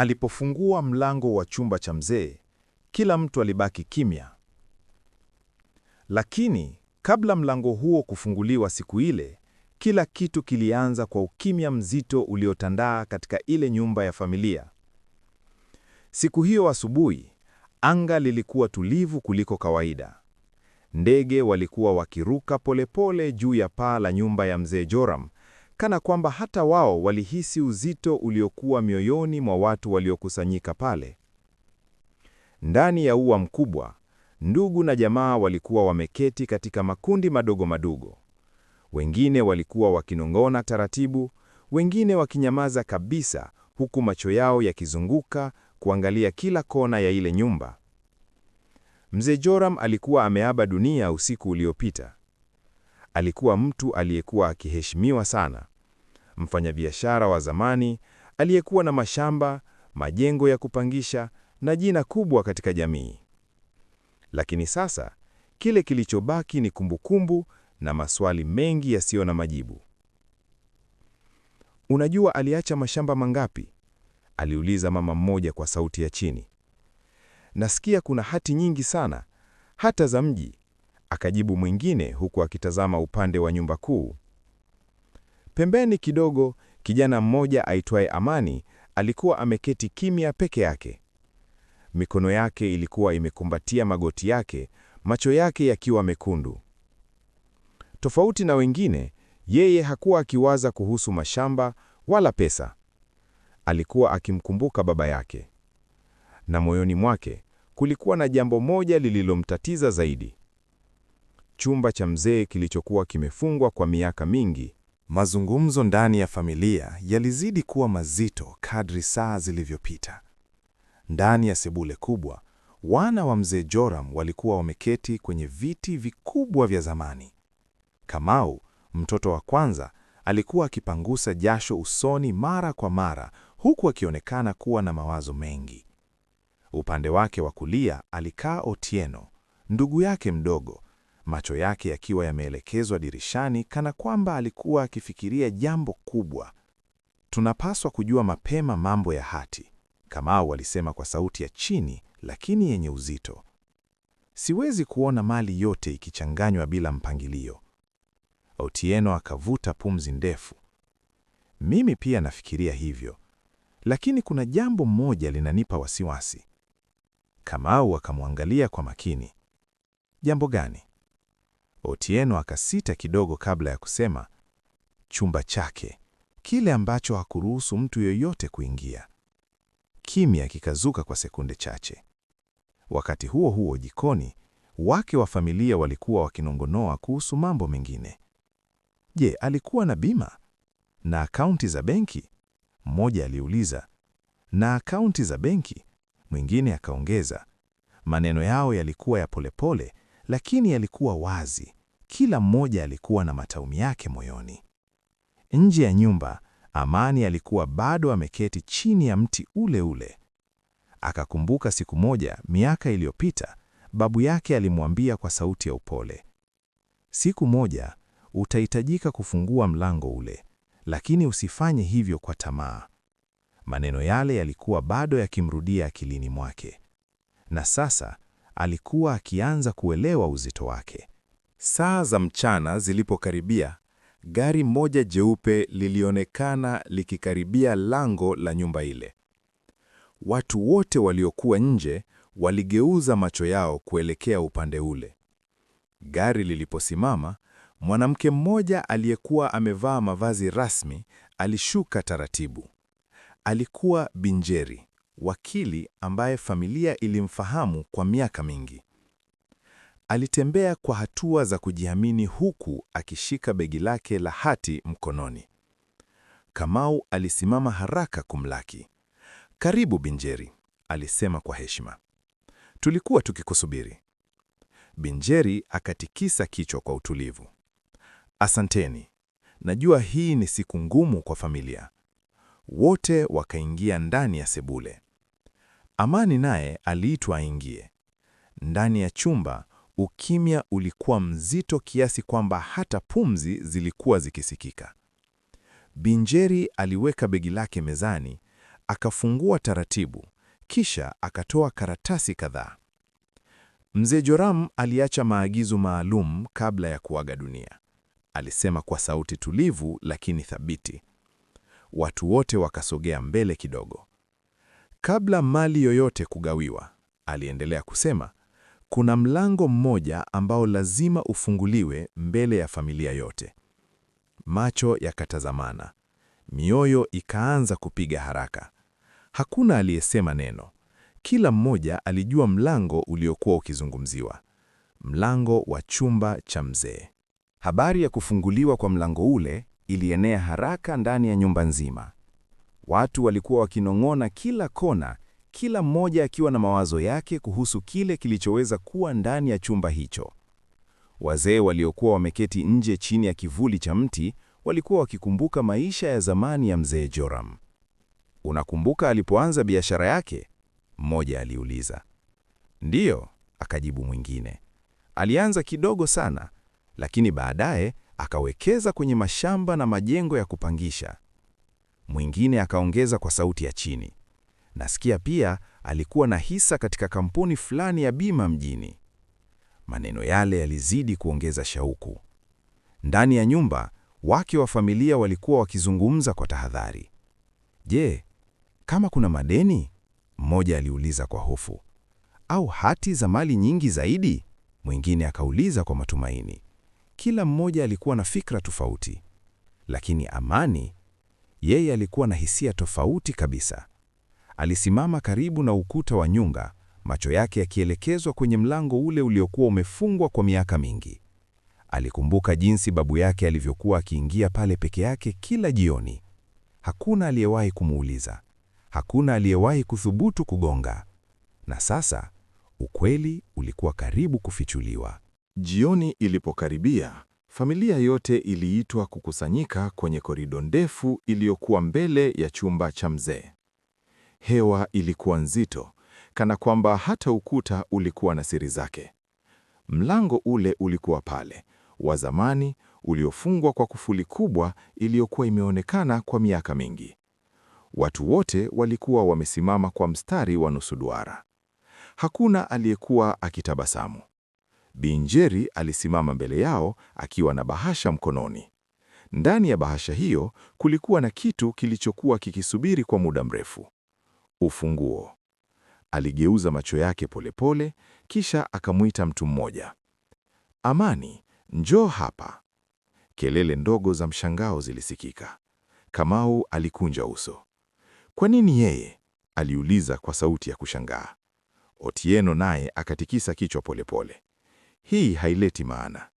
Alipofungua mlango wa chumba cha mzee, kila mtu alibaki kimya. Lakini kabla mlango huo kufunguliwa siku ile, kila kitu kilianza kwa ukimya mzito uliotandaa katika ile nyumba ya familia. Siku hiyo asubuhi, anga lilikuwa tulivu kuliko kawaida. Ndege walikuwa wakiruka polepole juu ya paa la nyumba ya mzee Joram, kana kwamba hata wao walihisi uzito uliokuwa mioyoni mwa watu waliokusanyika pale. Ndani ya ua mkubwa, ndugu na jamaa walikuwa wameketi katika makundi madogo madogo. Wengine walikuwa wakinong'ona taratibu, wengine wakinyamaza kabisa, huku macho yao yakizunguka kuangalia kila kona ya ile nyumba. Mzee Joram alikuwa ameaga dunia usiku uliopita. Alikuwa mtu aliyekuwa akiheshimiwa sana, mfanyabiashara wa zamani aliyekuwa na mashamba, majengo ya kupangisha na jina kubwa katika jamii. Lakini sasa kile kilichobaki ni kumbukumbu na maswali mengi yasiyo na majibu. "Unajua aliacha mashamba mangapi?" aliuliza mama mmoja kwa sauti ya chini. "Nasikia kuna hati nyingi sana, hata za mji," akajibu mwingine huku akitazama upande wa nyumba kuu. Pembeni kidogo, kijana mmoja aitwaye Amani alikuwa ameketi kimya peke yake. Mikono yake ilikuwa imekumbatia magoti yake, macho yake yakiwa mekundu. Tofauti na wengine, yeye hakuwa akiwaza kuhusu mashamba wala pesa. Alikuwa akimkumbuka baba yake. Na moyoni mwake kulikuwa na jambo moja lililomtatiza zaidi. Chumba cha mzee kilichokuwa kimefungwa kwa miaka mingi. Mazungumzo ndani ya familia yalizidi kuwa mazito kadri saa zilivyopita. Ndani ya sebule kubwa, wana wa mzee Joram walikuwa wameketi kwenye viti vikubwa vya zamani. Kamau, mtoto wa kwanza, alikuwa akipangusa jasho usoni mara kwa mara, huku akionekana kuwa na mawazo mengi. Upande wake wa kulia alikaa Otieno, ndugu yake mdogo, macho yake yakiwa yameelekezwa dirishani kana kwamba alikuwa akifikiria jambo kubwa. "Tunapaswa kujua mapema mambo ya hati," Kamau alisema kwa sauti ya chini lakini yenye uzito. "Siwezi kuona mali yote ikichanganywa bila mpangilio." Otieno akavuta pumzi ndefu. "Mimi pia nafikiria hivyo, lakini kuna jambo moja linanipa wasiwasi." Kamau akamwangalia kwa makini. "Jambo gani?" Otieno akasita kidogo kabla ya kusema, "Chumba chake, kile ambacho hakuruhusu mtu yoyote kuingia." Kimya kikazuka kwa sekunde chache. Wakati huo huo jikoni, wake wa familia walikuwa wakinongonoa kuhusu mambo mengine. "Je, alikuwa na bima? Na akaunti za benki?" Mmoja aliuliza. "Na akaunti za benki?" Mwingine akaongeza. Maneno yao yalikuwa ya polepole, lakini yalikuwa wazi. Kila mmoja alikuwa na mataumi yake moyoni. Nje ya nyumba, Amani alikuwa bado ameketi chini ya mti ule ule. Akakumbuka siku moja, miaka iliyopita, babu yake alimwambia kwa sauti ya upole, "Siku moja, utahitajika kufungua mlango ule, lakini usifanye hivyo kwa tamaa." Maneno yale yalikuwa bado yakimrudia akilini mwake. Na sasa, alikuwa akianza kuelewa uzito wake. Saa za mchana zilipokaribia, gari moja jeupe lilionekana likikaribia lango la nyumba ile. Watu wote waliokuwa nje waligeuza macho yao kuelekea upande ule. Gari liliposimama, mwanamke mmoja aliyekuwa amevaa mavazi rasmi alishuka taratibu. Alikuwa Binjeri, wakili ambaye familia ilimfahamu kwa miaka mingi. Alitembea kwa hatua za kujiamini huku akishika begi lake la hati mkononi. Kamau alisimama haraka kumlaki. "Karibu Binjeri," alisema kwa heshima. "Tulikuwa tukikusubiri." Binjeri akatikisa kichwa kwa utulivu. "Asanteni. Najua hii ni siku ngumu kwa familia." Wote wakaingia ndani ya sebule. Amani naye aliitwa aingie. Ndani ya chumba, ukimya ulikuwa mzito kiasi kwamba hata pumzi zilikuwa zikisikika. Binjeri aliweka begi lake mezani, Akafungua taratibu, kisha akatoa karatasi kadhaa. Mzee Joram aliacha maagizo maalum kabla ya kuaga dunia. Alisema kwa sauti tulivu lakini thabiti. Watu wote wakasogea mbele kidogo. Kabla mali yoyote kugawiwa, aliendelea kusema, kuna mlango mmoja ambao lazima ufunguliwe mbele ya familia yote. Macho yakatazamana. Mioyo ikaanza kupiga haraka. Hakuna aliyesema neno. Kila mmoja alijua mlango uliokuwa ukizungumziwa. Mlango wa chumba cha mzee. Habari ya kufunguliwa kwa mlango ule ilienea haraka ndani ya nyumba nzima. Watu walikuwa wakinong'ona kila kona, kila mmoja akiwa na mawazo yake kuhusu kile kilichoweza kuwa ndani ya chumba hicho. Wazee waliokuwa wameketi nje chini ya kivuli cha mti walikuwa wakikumbuka maisha ya zamani ya mzee Joram. Unakumbuka alipoanza biashara yake? Mmoja aliuliza. Ndiyo, akajibu mwingine. Alianza kidogo sana, lakini baadaye akawekeza kwenye mashamba na majengo ya kupangisha. Mwingine akaongeza kwa sauti ya chini. Nasikia pia alikuwa na hisa katika kampuni fulani ya bima mjini. Maneno yale yalizidi kuongeza shauku. Ndani ya nyumba, wake wa familia walikuwa wakizungumza kwa tahadhari. Je, kama kuna madeni? Mmoja aliuliza kwa hofu. Au hati za mali nyingi zaidi? Mwingine akauliza kwa matumaini. Kila mmoja alikuwa na fikra tofauti. Lakini Amani, yeye alikuwa na hisia tofauti kabisa. Alisimama karibu na ukuta wa nyumba, macho yake yakielekezwa kwenye mlango ule uliokuwa umefungwa kwa miaka mingi. Alikumbuka jinsi babu yake alivyokuwa akiingia pale peke yake kila jioni. Hakuna aliyewahi kumuuliza. Hakuna aliyewahi kuthubutu kugonga. Na sasa, ukweli ulikuwa karibu kufichuliwa. Jioni ilipokaribia, familia yote iliitwa kukusanyika kwenye korido ndefu iliyokuwa mbele ya chumba cha mzee. Hewa ilikuwa nzito, kana kwamba hata ukuta ulikuwa na siri zake. Mlango ule ulikuwa pale, wa zamani, uliofungwa kwa kufuli kubwa iliyokuwa imeonekana kwa miaka mingi. Watu wote walikuwa wamesimama kwa mstari wa nusu duara. Hakuna aliyekuwa akitabasamu. Bi Njeri alisimama mbele yao akiwa na bahasha mkononi. Ndani ya bahasha hiyo kulikuwa na kitu kilichokuwa kikisubiri kwa muda mrefu. Ufunguo. Aligeuza macho yake polepole, kisha akamwita mtu mmoja. Amani, njoo hapa. Kelele ndogo za mshangao zilisikika. Kamau alikunja uso. Kwa nini yeye? Aliuliza kwa sauti ya kushangaa. Otieno naye akatikisa kichwa polepole. Hii haileti maana.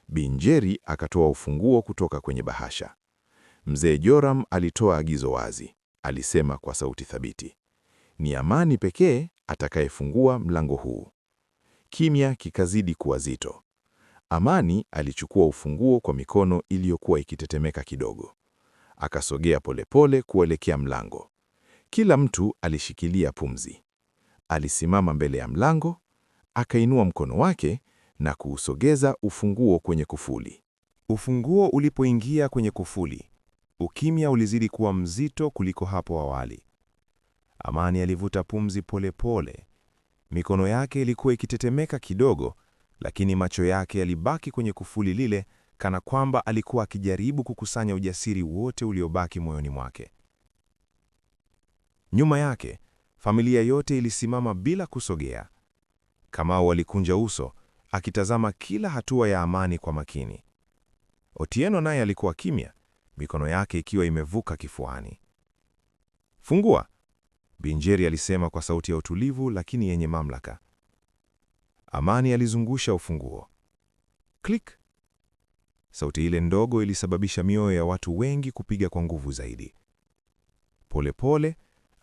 Bi Njeri akatoa ufunguo kutoka kwenye bahasha. Mzee Joram alitoa agizo wazi. Alisema kwa sauti thabiti. Ni Amani pekee atakayefungua mlango huu. Kimya kikazidi kuwa zito. Amani alichukua ufunguo kwa mikono iliyokuwa ikitetemeka kidogo. Akasogea polepole kuelekea mlango. Kila mtu alishikilia pumzi. Alisimama mbele ya mlango, akainua mkono wake na kuusogeza ufunguo kwenye kufuli. Ufunguo ulipoingia kwenye kufuli, ukimya ulizidi kuwa mzito kuliko hapo awali. Amani alivuta pumzi polepole. Mikono yake ilikuwa ikitetemeka kidogo, lakini macho yake yalibaki kwenye kufuli lile, kana kwamba alikuwa akijaribu kukusanya ujasiri wote uliobaki moyoni mwake. Nyuma yake, familia yote ilisimama bila kusogea. Kamau alikunja uso, akitazama kila hatua ya Amani kwa makini. Otieno naye alikuwa kimya, mikono yake ikiwa imevuka kifuani. Fungua, Bi Njeri alisema kwa sauti ya utulivu lakini yenye mamlaka. Amani alizungusha ufunguo. Click! Sauti ile ndogo ilisababisha mioyo ya watu wengi kupiga kwa nguvu zaidi. Polepole,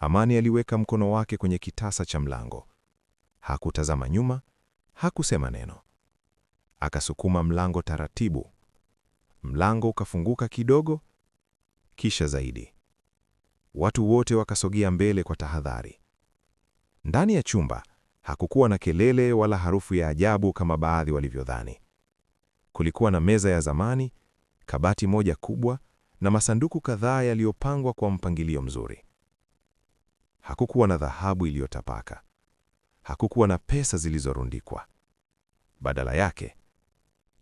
Amani aliweka mkono wake kwenye kitasa cha mlango. Hakutazama nyuma, hakusema neno. Akasukuma mlango taratibu. Mlango ukafunguka kidogo, kisha zaidi. Watu wote wakasogea mbele kwa tahadhari. Ndani ya chumba hakukuwa na kelele wala harufu ya ajabu kama baadhi walivyodhani. Kulikuwa na meza ya zamani, kabati moja kubwa na masanduku kadhaa yaliyopangwa kwa mpangilio mzuri. Hakukuwa na dhahabu iliyotapaka. Hakukuwa na pesa zilizorundikwa. Badala yake,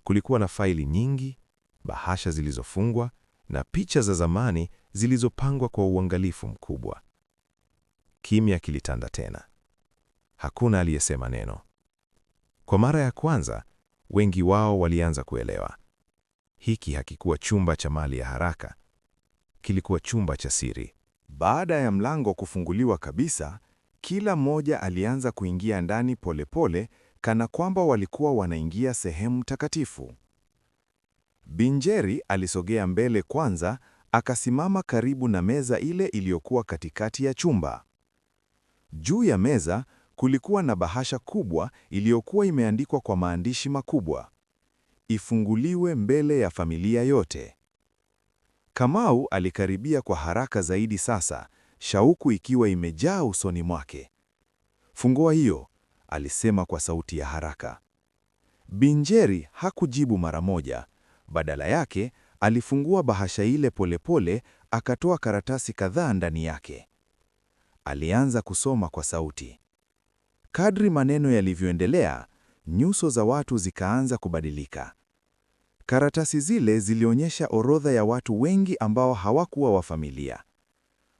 kulikuwa na faili nyingi, bahasha zilizofungwa na picha za zamani zilizopangwa kwa uangalifu mkubwa. Kimya kilitanda tena. Hakuna aliyesema neno. Kwa mara ya kwanza, wengi wao walianza kuelewa. Hiki hakikuwa chumba cha mali ya haraka. Kilikuwa chumba cha siri. Baada ya mlango kufunguliwa kabisa, kila mmoja alianza kuingia ndani polepole, kana kwamba walikuwa wanaingia sehemu takatifu. Binjeri alisogea mbele kwanza, akasimama karibu na meza ile iliyokuwa katikati ya chumba. Juu ya meza kulikuwa na bahasha kubwa iliyokuwa imeandikwa kwa maandishi makubwa, "Ifunguliwe mbele ya familia yote." Kamau alikaribia kwa haraka zaidi sasa, shauku ikiwa imejaa usoni mwake. "Fungua hiyo," alisema kwa sauti ya haraka. Binjeri hakujibu mara moja. Badala yake, alifungua bahasha ile polepole, akatoa karatasi kadhaa ndani yake. Alianza kusoma kwa sauti. Kadri maneno yalivyoendelea, nyuso za watu zikaanza kubadilika. Karatasi zile zilionyesha orodha ya watu wengi ambao hawakuwa wa familia.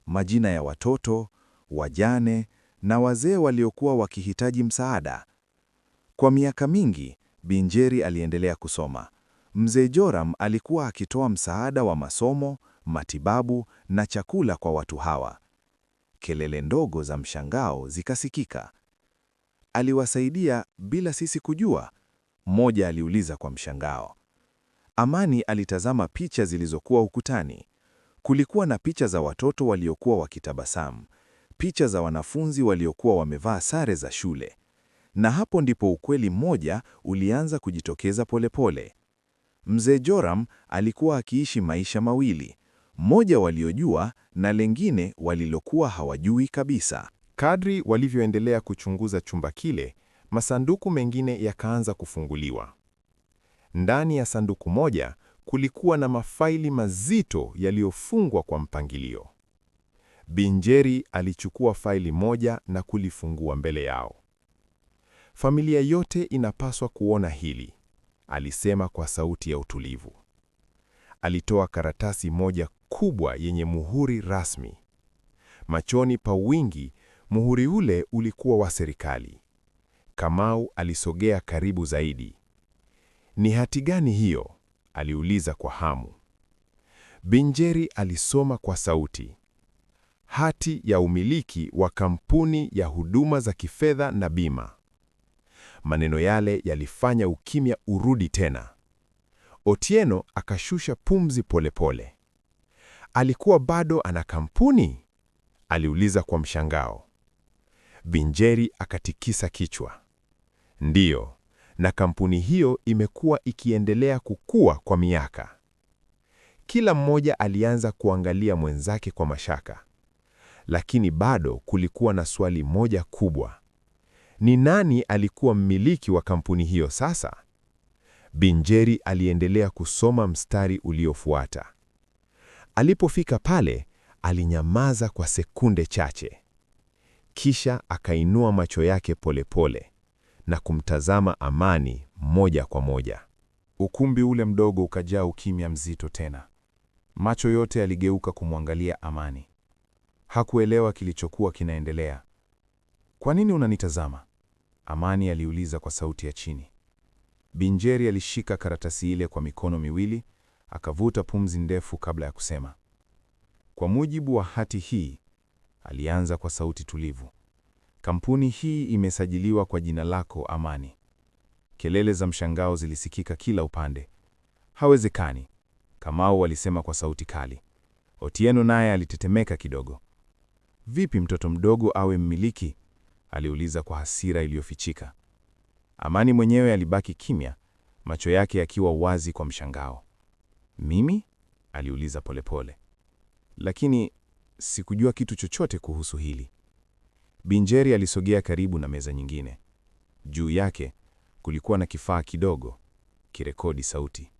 Majina ya watoto, wajane na wazee waliokuwa wakihitaji msaada. Kwa miaka mingi, Binjeri aliendelea kusoma. Mzee Joram alikuwa akitoa msaada wa masomo, matibabu na chakula kwa watu hawa. Kelele ndogo za mshangao zikasikika. "Aliwasaidia bila sisi kujua?" mmoja aliuliza kwa mshangao. Amani alitazama picha zilizokuwa ukutani. Kulikuwa na picha za watoto waliokuwa wakitabasamu, picha za wanafunzi waliokuwa wamevaa sare za shule. Na hapo ndipo ukweli mmoja ulianza kujitokeza polepole. Mzee Joram alikuwa akiishi maisha mawili, moja waliojua na lengine walilokuwa hawajui kabisa. Kadri walivyoendelea kuchunguza chumba kile, masanduku mengine yakaanza kufunguliwa. Ndani ya sanduku moja kulikuwa na mafaili mazito yaliyofungwa kwa mpangilio. Binjeri alichukua faili moja na kulifungua mbele yao. "Familia yote inapaswa kuona hili," alisema kwa sauti ya utulivu. Alitoa karatasi moja kubwa yenye muhuri rasmi. Machoni pa wingi, muhuri ule ulikuwa wa serikali. Kamau alisogea karibu zaidi. "Ni hati gani hiyo?" aliuliza kwa hamu. Binjeri alisoma kwa sauti. "Hati ya umiliki wa kampuni ya huduma za kifedha na bima." Maneno yale yalifanya ukimya urudi tena. Otieno akashusha pumzi polepole. "Alikuwa bado ana kampuni?" aliuliza kwa mshangao. Binjeri akatikisa kichwa. "Ndiyo, na kampuni hiyo imekuwa ikiendelea kukua kwa miaka." Kila mmoja alianza kuangalia mwenzake kwa mashaka. Lakini bado kulikuwa na swali moja kubwa. Ni nani alikuwa mmiliki wa kampuni hiyo sasa? Binjeri aliendelea kusoma mstari uliofuata. Alipofika pale, alinyamaza kwa sekunde chache. Kisha akainua macho yake polepole na kumtazama Amani moja kwa moja. Ukumbi ule mdogo ukajaa ukimya mzito tena. Macho yote yaligeuka kumwangalia Amani. Hakuelewa kilichokuwa kinaendelea. "Kwa nini unanitazama?" Amani aliuliza kwa sauti ya chini. Binjeri alishika karatasi ile kwa mikono miwili, akavuta pumzi ndefu kabla ya kusema. "Kwa mujibu wa hati hii," alianza kwa sauti tulivu, "kampuni hii imesajiliwa kwa jina lako, Amani." Kelele za mshangao zilisikika kila upande. "Hawezekani," Kamau alisema kwa sauti kali. Otieno naye alitetemeka kidogo. "Vipi mtoto mdogo awe mmiliki?" aliuliza kwa hasira iliyofichika. Amani mwenyewe alibaki kimya, macho yake yakiwa wazi kwa mshangao. "Mimi?" aliuliza polepole. "Lakini sikujua kitu chochote kuhusu hili." Binjeri alisogea karibu na meza nyingine. Juu yake kulikuwa na kifaa kidogo, kirekodi sauti.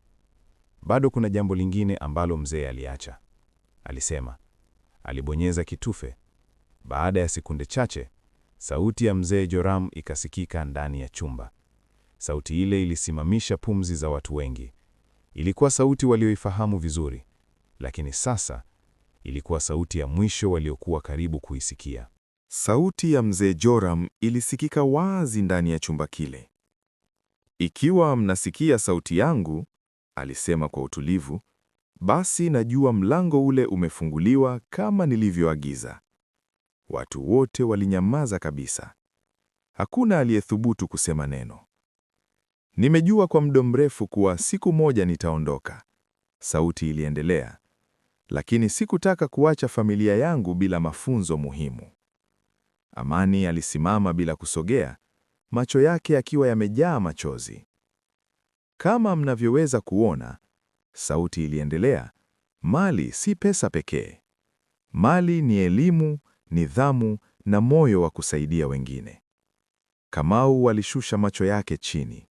"Bado kuna jambo lingine ambalo mzee aliacha," alisema. Alibonyeza kitufe. Baada ya sekunde chache, sauti ya mzee Joram ikasikika ndani ya chumba. Sauti ile ilisimamisha pumzi za watu wengi. Ilikuwa sauti walioifahamu vizuri, lakini sasa ilikuwa sauti ya mwisho waliokuwa karibu kuisikia. Sauti ya mzee Joram ilisikika wazi ndani ya chumba kile. "Ikiwa mnasikia sauti yangu," alisema kwa utulivu, "basi najua mlango ule umefunguliwa kama nilivyoagiza." Watu wote walinyamaza kabisa. Hakuna aliyethubutu kusema neno. "Nimejua kwa muda mrefu kuwa siku moja nitaondoka," sauti iliendelea, "lakini sikutaka kuacha familia yangu bila mafunzo muhimu." Amani alisimama bila kusogea, macho yake yakiwa yamejaa machozi. "Kama mnavyoweza kuona," sauti iliendelea, "mali si pesa pekee. Mali ni elimu, nidhamu na moyo wa kusaidia wengine." Kamau alishusha macho yake chini.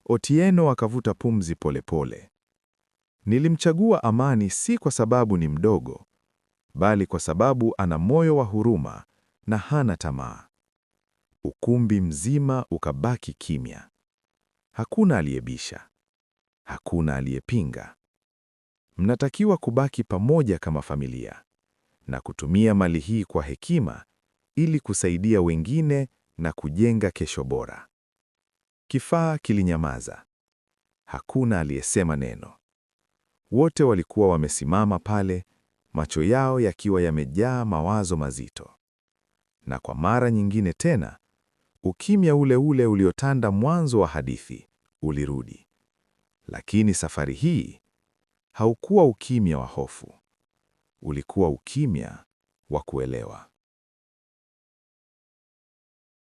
Otieno akavuta pumzi polepole. "Nilimchagua Amani si kwa sababu ni mdogo, bali kwa sababu ana moyo wa huruma na hana tamaa." Ukumbi mzima ukabaki kimya. Hakuna aliyebisha. Hakuna aliyepinga. Mnatakiwa kubaki pamoja kama familia na kutumia mali hii kwa hekima ili kusaidia wengine na kujenga kesho bora. Kifaa kilinyamaza. Hakuna aliyesema neno. Wote walikuwa wamesimama pale, macho yao yakiwa yamejaa mawazo mazito. Na kwa mara nyingine tena, ukimya ule ule uliotanda mwanzo wa hadithi ulirudi. Lakini safari hii haukuwa ukimya wa hofu. Ulikuwa ukimya wa kuelewa.